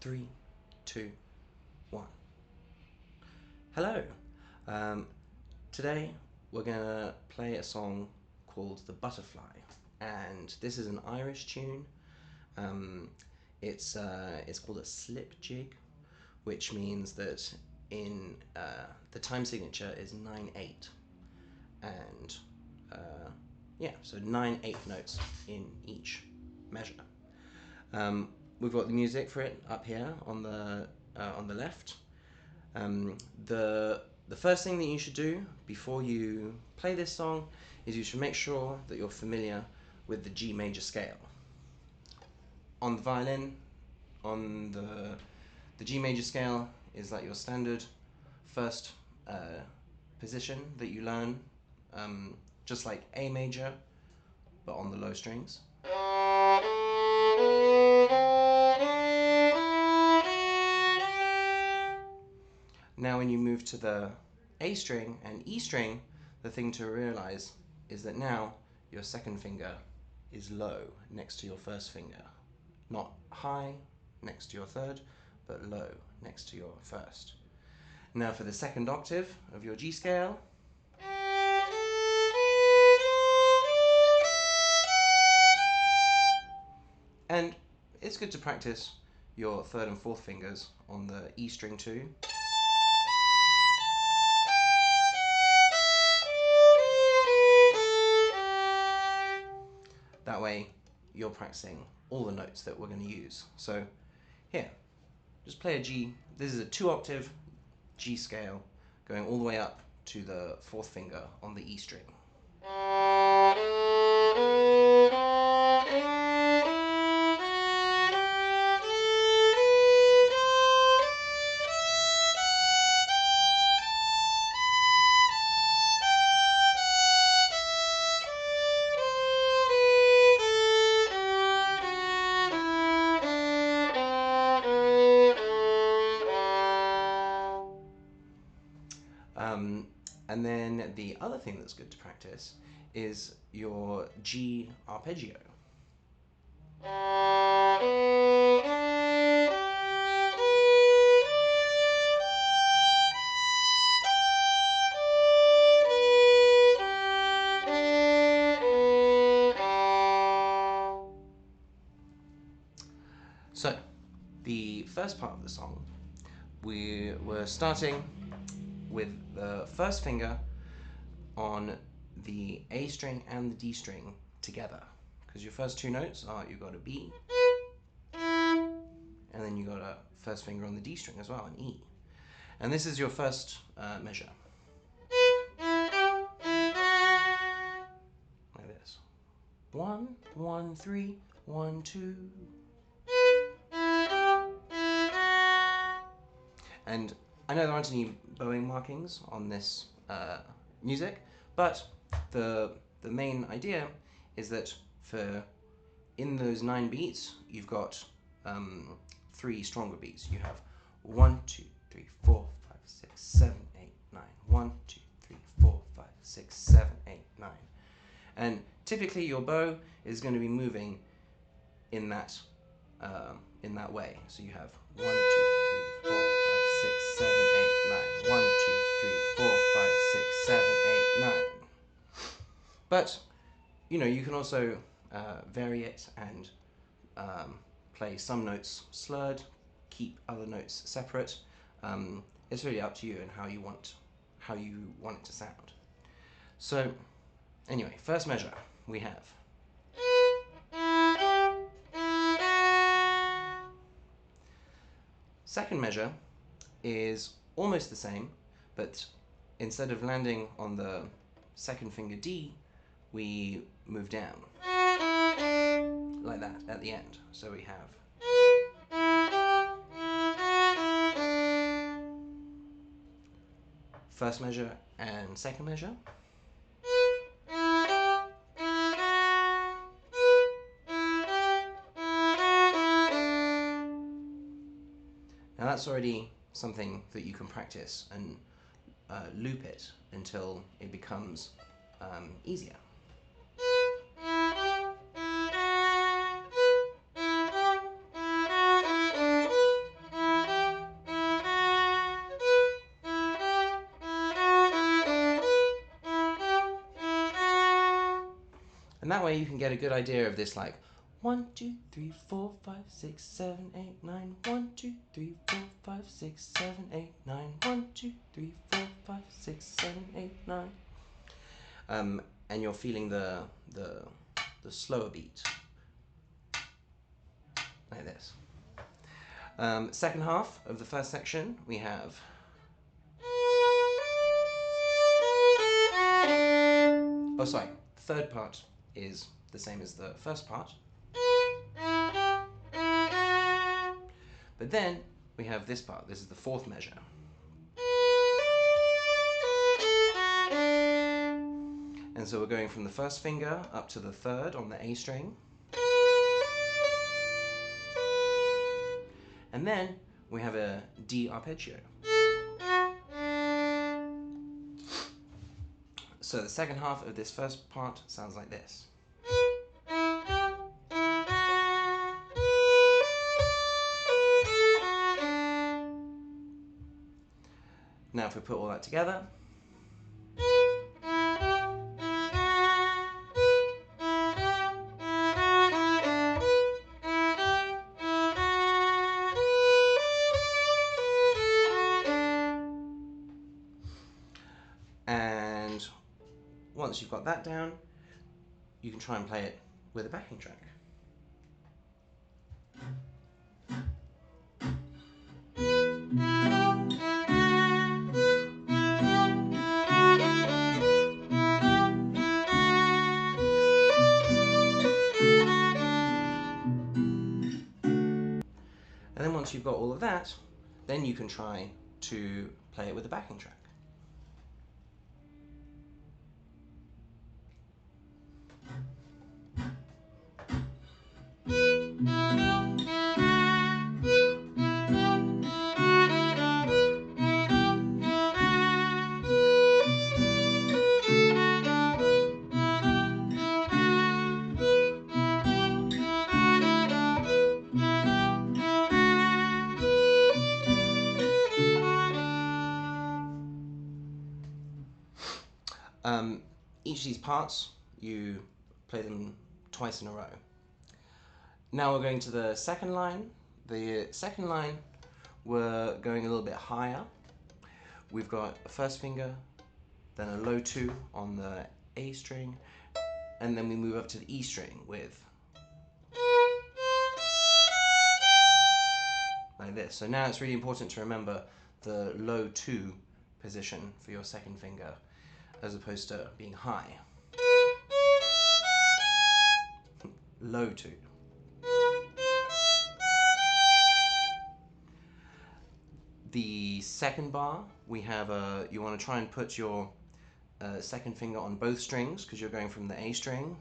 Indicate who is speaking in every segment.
Speaker 1: Three, two, one. Hello. Um, Today we're gonna play a song called "The Butterfly," and this is an Irish tune. Um, it's called a slip jig, which means that in the time signature is 9/8, and yeah, so 9/8 notes in each measure. We've got the music for it up here on the left. The first thing that you should do before you play this song is you should make sure that you're familiar with the G major scale. On the violin, on the G major scale is like your standard first position that you learn, just like A major, but on the low strings. Now when you move to the A string and E string, the thing to realize is that now your second finger is low next to your first finger. Not high next to your third, but low next to your first. Now for the second octave of your G scale, and it's good to practice your third and fourth fingers on the E string too. That way you're practicing all the notes that we're going to use. So here, just play a G. This is a 2-octave G scale going all the way up to the fourth finger on the E string. And then the other thing that's good to practice is your G arpeggio. So, the first part of the song, we were starting with the first finger on the A string and the D string together, because your first two notes are, you got a B, and then you got a first finger on the D string as well, an E. And this is your first measure. Like this. 1, 1, 3, 1, 2. And I know there aren't any bowing markings on this music, but the main idea is that in those 9 beats, you've got 3 stronger beats. You have 1, 2, 3, 4, 5, 6, 7, 8, 9. 1, 2, 3, 4, 5, 6, 7, 8, 9. And typically your bow is going to be moving in that way. So you have 1, 2, 3, 4, 5, 6, 7, 8, 9. 1, 2, 3, 4, 5, 6, 7, 8, 9. But you know, you can also vary it and play some notes slurred, keep other notes separate. It's really up to you and how you want it to sound. So anyway, first measure we have. Second measure is almost the same, but instead of landing on the second finger D, we move down like that at the end. So we have first measure and second measure. Now that's already something that you can practice and loop it until it becomes easier. And that way you can get a good idea of this, like 1, 2, 3, 4, 5, 6, 7, 8, 9. 1, 2, 3, 4, 5, 6, 7, 8, 9. 1, 2, 3, 4, 5, 6, 7, 8, 9. And you're feeling the slower beat, like this. Second half of the first section, we have third part is the same as the first part. But then we have this part. This is the fourth measure. And so we're going from the first finger up to the third on the A string. And then we have a D arpeggio. So the second half of this first part sounds like this. Now if we put all that together, and once you've got that down, you can try and play it with a backing track. And then once you've got all of that, then you can try to play it with a backing track. Each of these parts, you play them twice in a row. Now we're going to the second line. The second line, we're going a little bit higher. We've got a first finger, then a low 2 on the A string, and then we move up to the E string with like this. So now it's really important to remember the low 2 position for your second finger, as opposed to being high. Low 2. The second bar, we have you want to try and put your second finger on both strings, because you're going from the A string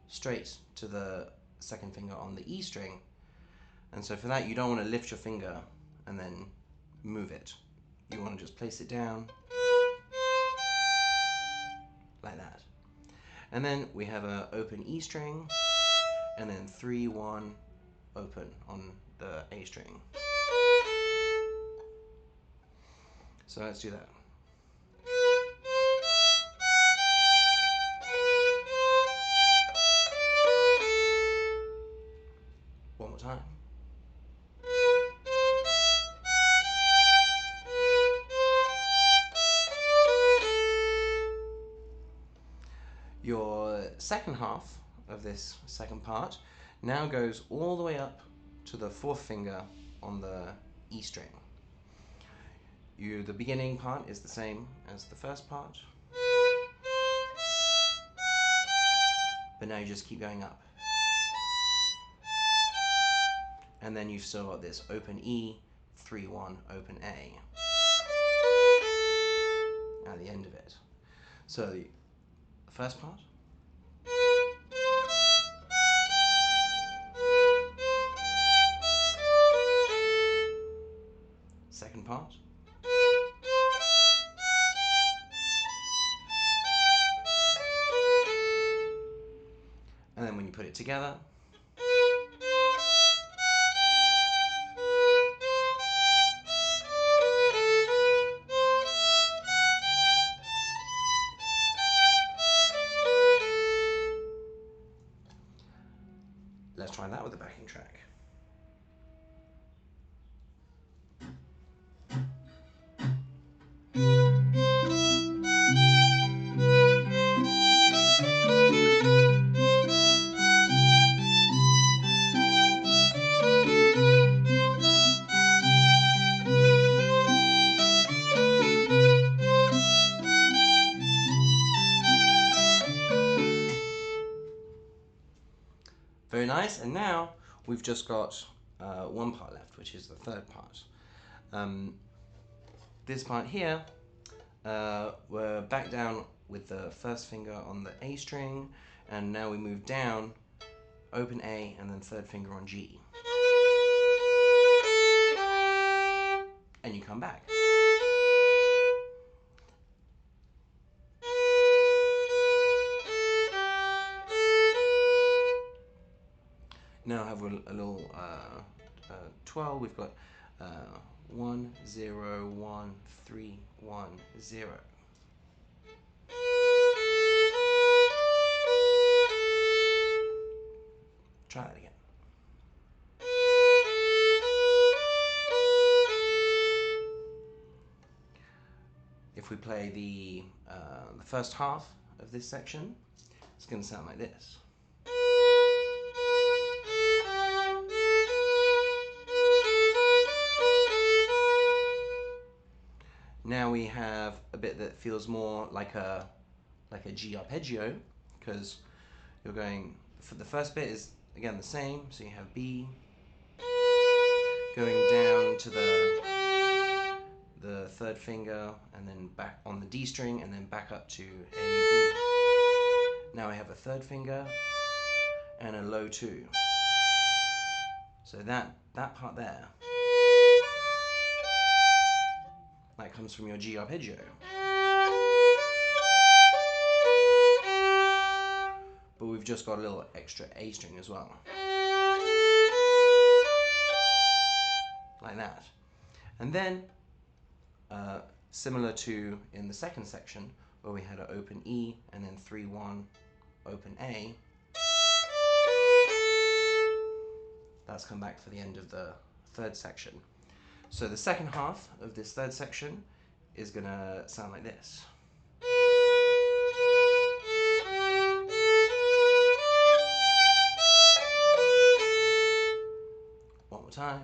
Speaker 1: straight to the second finger on the E string. And so for that, you don't want to lift your finger and then move it. You want to just place it down like that. And then we have an open E string, and then 3, 1, open on the A string. So let's do that. One more time. Your second half of this second part now goes all the way up to the fourth finger on the E string. The beginning part is the same as the first part, but now you just keep going up. And then you've still got this open E, 3, 1, open A at the end of it. So the first part, second part, and then when you put it together, try that with a backing track. Very nice, and now we've just got one part left, which is the third part. This part here, we're back down with the first finger on the A string, and now we move down, open A, and then third finger on G. And you come back. Now I have a little 12. We've got 1 0 1 3 1 0. Try that again. If we play the first half of this section, it's going to sound like this. Now we have a bit that feels more like a G arpeggio, because you're going, for the first bit is again the same, so you have B, going down to the third finger, and then back on the D string, and then back up to A, B. Now I have a third finger and a low 2. So that part there, that comes from your G arpeggio. But we've just got a little extra A string as well. Like that. And then, similar to in the second section, where we had an open E and then 3 1 open A, that's come back for the end of the third section. So the second half of this third section is going to sound like this. One more time.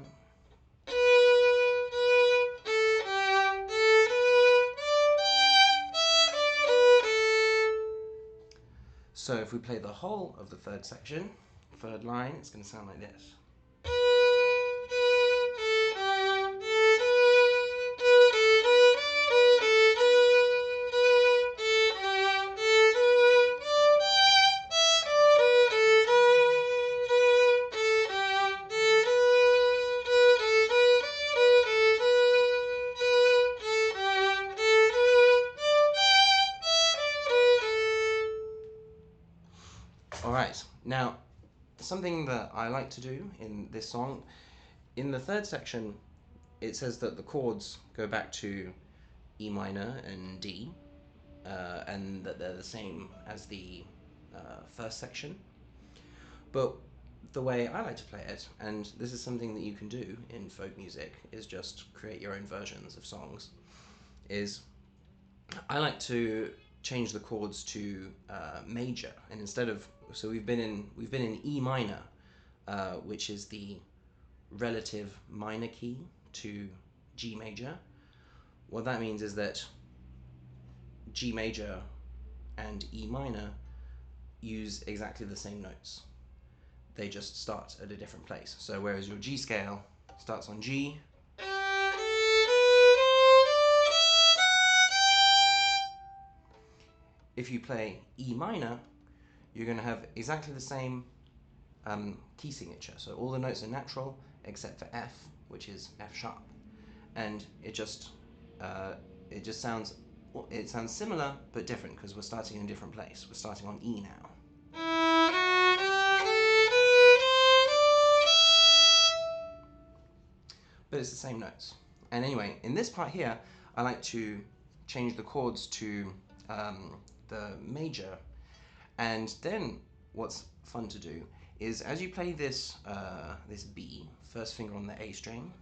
Speaker 1: So if we play the whole of the third section, third line, it's going to sound like this. Alright, now something that I like to do in this song, in the third section it says that the chords go back to E minor and D, and that they're the same as the first section. But the way I like to play it, and this is something that you can do in folk music, is just create your own versions of songs, is I like to change the chords to major, and instead of, so we've been in E minor, which is the relative minor key to G major. What that means is that G major and E minor use exactly the same notes. They just start at a different place. So whereas your G scale starts on G, if you play E minor, you're going to have exactly the same key signature. So all the notes are natural except for F, which is F sharp, and it just sounds similar but different because we're starting in a different place. We're starting on E now. But it's the same notes. And anyway, in this part here, I like to change the chords to the major, and then what's fun to do is as you play this this B, first finger on the A string,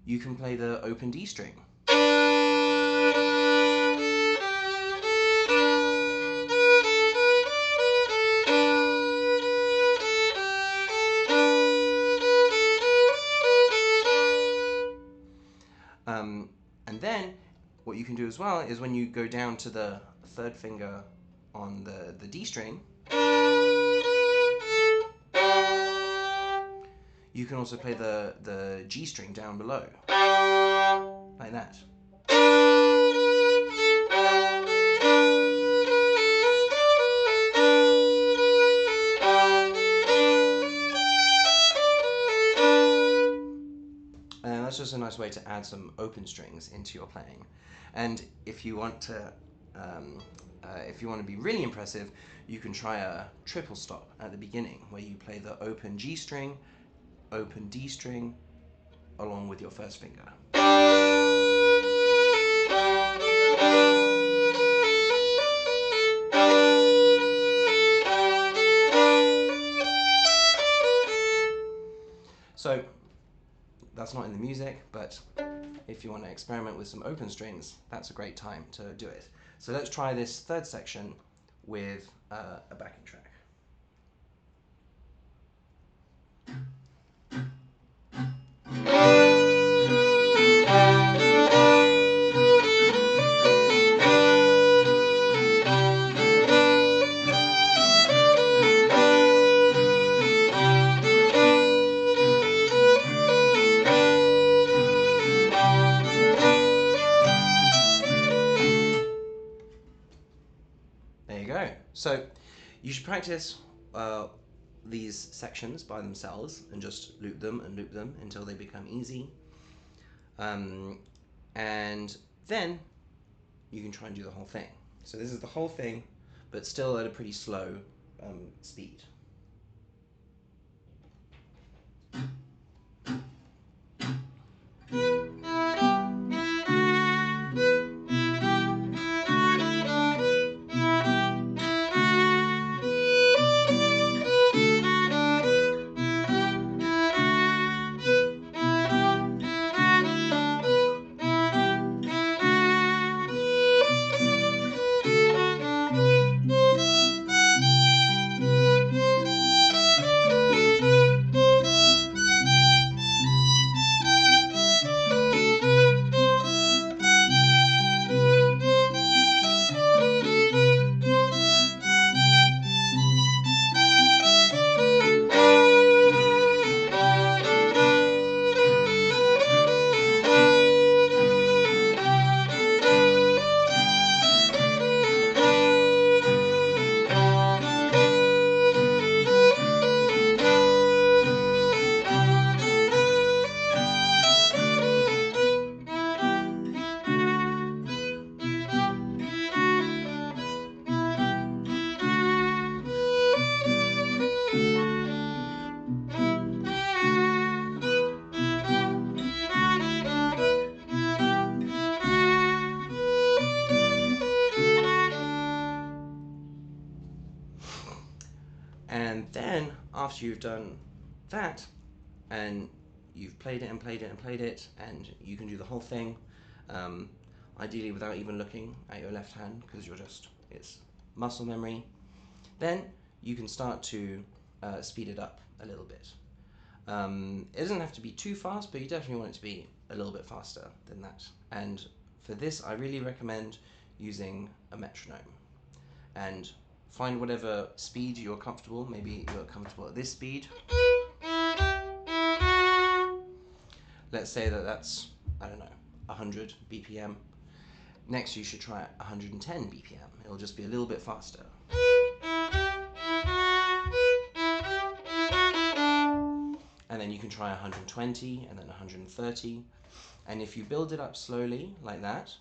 Speaker 1: you can play the open D string. And then what you can do as well is when you go down to the third finger on the D string, you can also play the G string down below, like that. And that's just a nice way to add some open strings into your playing. And if you want to be really impressive, you can try a triple stop at the beginning, where you play the open G string, open D string, along with your first finger. So that's not in the music, but if you want to experiment with some open strings, that's a great time to do it. So let's try this third section with a backing track. There you go. So you should practice these sections by themselves and just loop them until they become easy. And then you can try and do the whole thing. So this is the whole thing, but still at a pretty slow speed. And then after you've done that, and you've played it and played it and played it, and you can do the whole thing, ideally without even looking at your left hand, because it's muscle memory, then you can start to speed it up a little bit. It doesn't have to be too fast, but you definitely want it to be a little bit faster than that. And for this, I really recommend using a metronome. And find whatever speed you're comfortable. Maybe you're comfortable at this speed. Let's say that's, I don't know, 100 BPM. Next you should try 110 BPM. It'll just be a little bit faster. And then you can try 120 and then 130. And if you build it up slowly like that,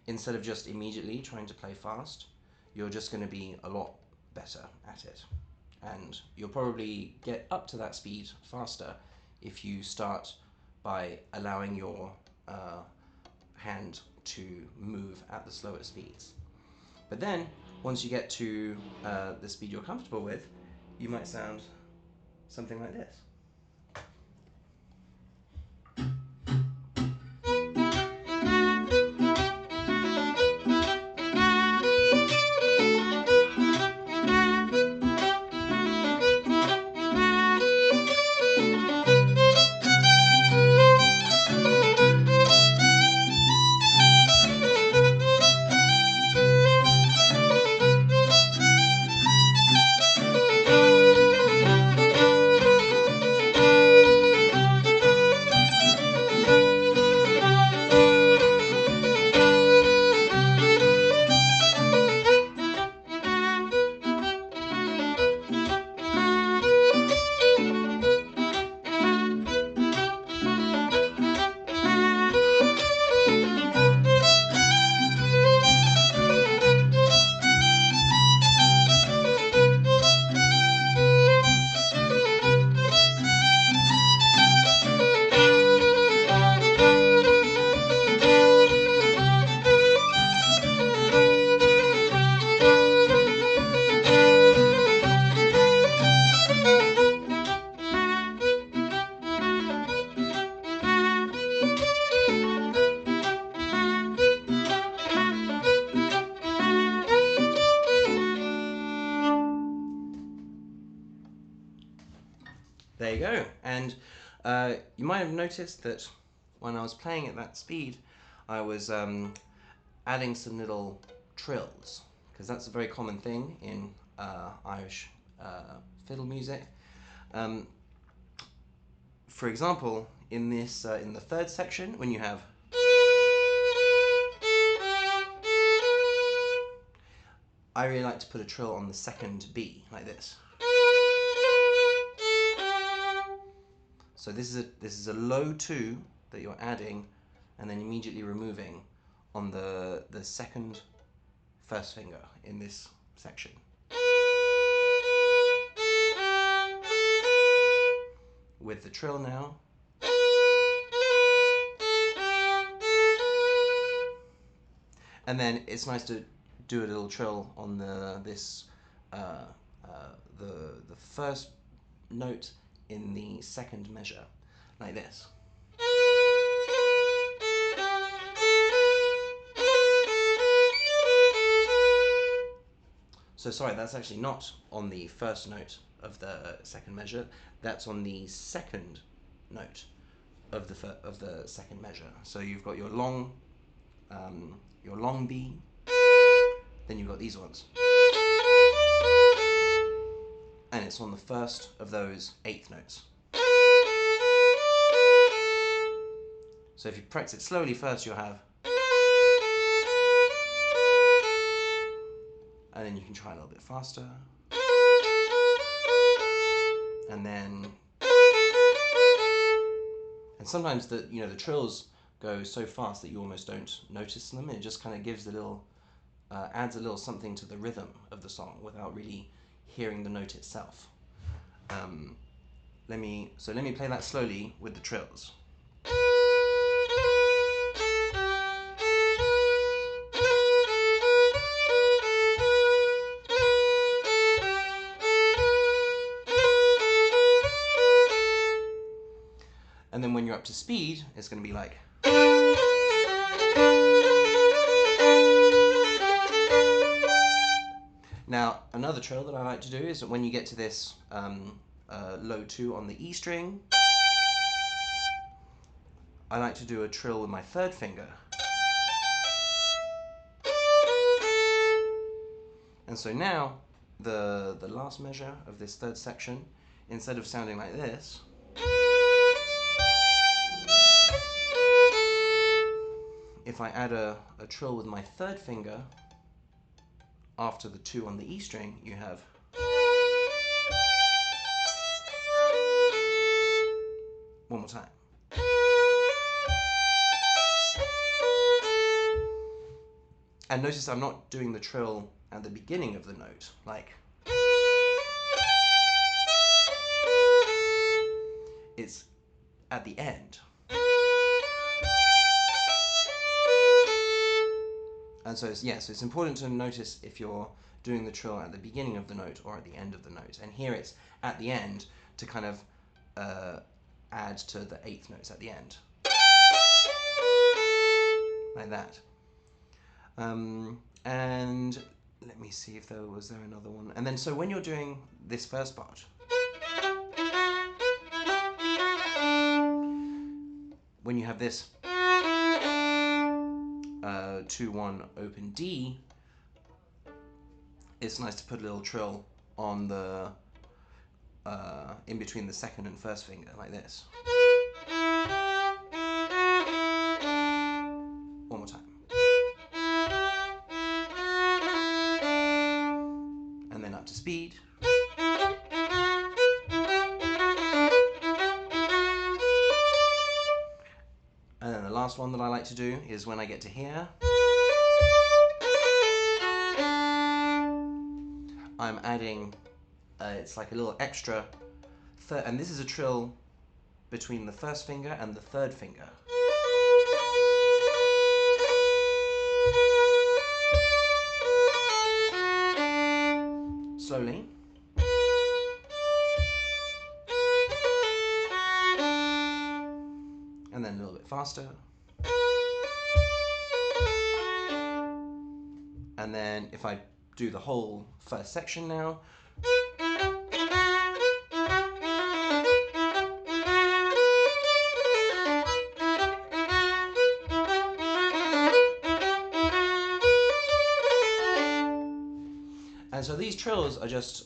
Speaker 1: instead of just immediately trying to play fast, you're just going to be a lot better at it. And you'll probably get up to that speed faster if you start by allowing your hand to move at the slower speeds. But then, once you get to the speed you're comfortable with, you might sound something like this. There you go. And you might have noticed that when I was playing at that speed, I was adding some little trills, because that's a very common thing in Irish fiddle music. For example, in this in the third section, when you have I really like to put a trill on the second B, like this. So this is a low 2 that you're adding and then immediately removing on the second first finger in this section. With the trill now. And then it's nice to do a little trill on the first note in the second measure, like this. So sorry, that's actually not on the first note of the second measure. That's on the second note of the second measure. So you've got your long B, then you've got these ones, and it's on the first of those eighth notes. So if you practice it slowly first, you'll have, and then you can try a little bit faster, and then, and sometimes the trills go so fast that you almost don't notice them. It just kind of gives a little, adds a little something to the rhythm of the song without really hearing the note itself. Let me play that slowly with the trills. And then when you're up to speed, it's going to be like. Now, another trill that I like to do is that when you get to this low 2 on the E string, I like to do a trill with my third finger. And so now, the last measure of this third section, instead of sounding like this, if I add a trill with my third finger after the 2 on the E string, you have. One more time. And notice I'm not doing the trill at the beginning of the note, like. It's at the end. And so it's important to notice if you're doing the trill at the beginning of the note or at the end of the note. And here it's at the end to kind of add to the eighth notes at the end. Like that. And let me see if was there another one. And then so when you're doing this first part, when you have this 2-1 open D, it's nice to put a little trill on the in between the second and first finger, like this. One more time. And then up to speed. And then the last one that I like to do is when I get to here, I'm adding, it's like a little extra, and this is a trill between the first finger and the third finger. Slowly. And then a little bit faster. And then if I do the whole first section now, and so these trills are just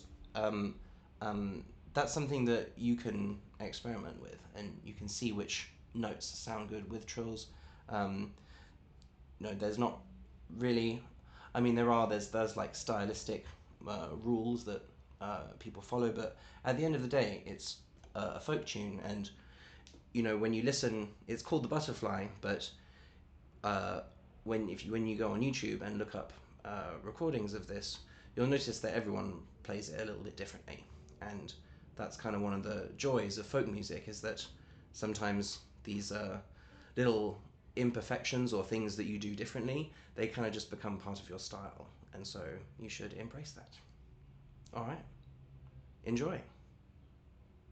Speaker 1: that's something that you can experiment with, and you can see which notes sound good with trills. No, there's not really. I mean, there's like stylistic rules that people follow, but at the end of the day, it's a folk tune, and you know, when you listen, it's called the Butterfly, but when you go on YouTube and look up recordings of this, you'll notice that everyone plays it a little bit differently, and that's kind of one of the joys of folk music, is that sometimes these little imperfections or things that you do differently, they kind of just become part of your style, and so you should embrace that. All right, enjoy.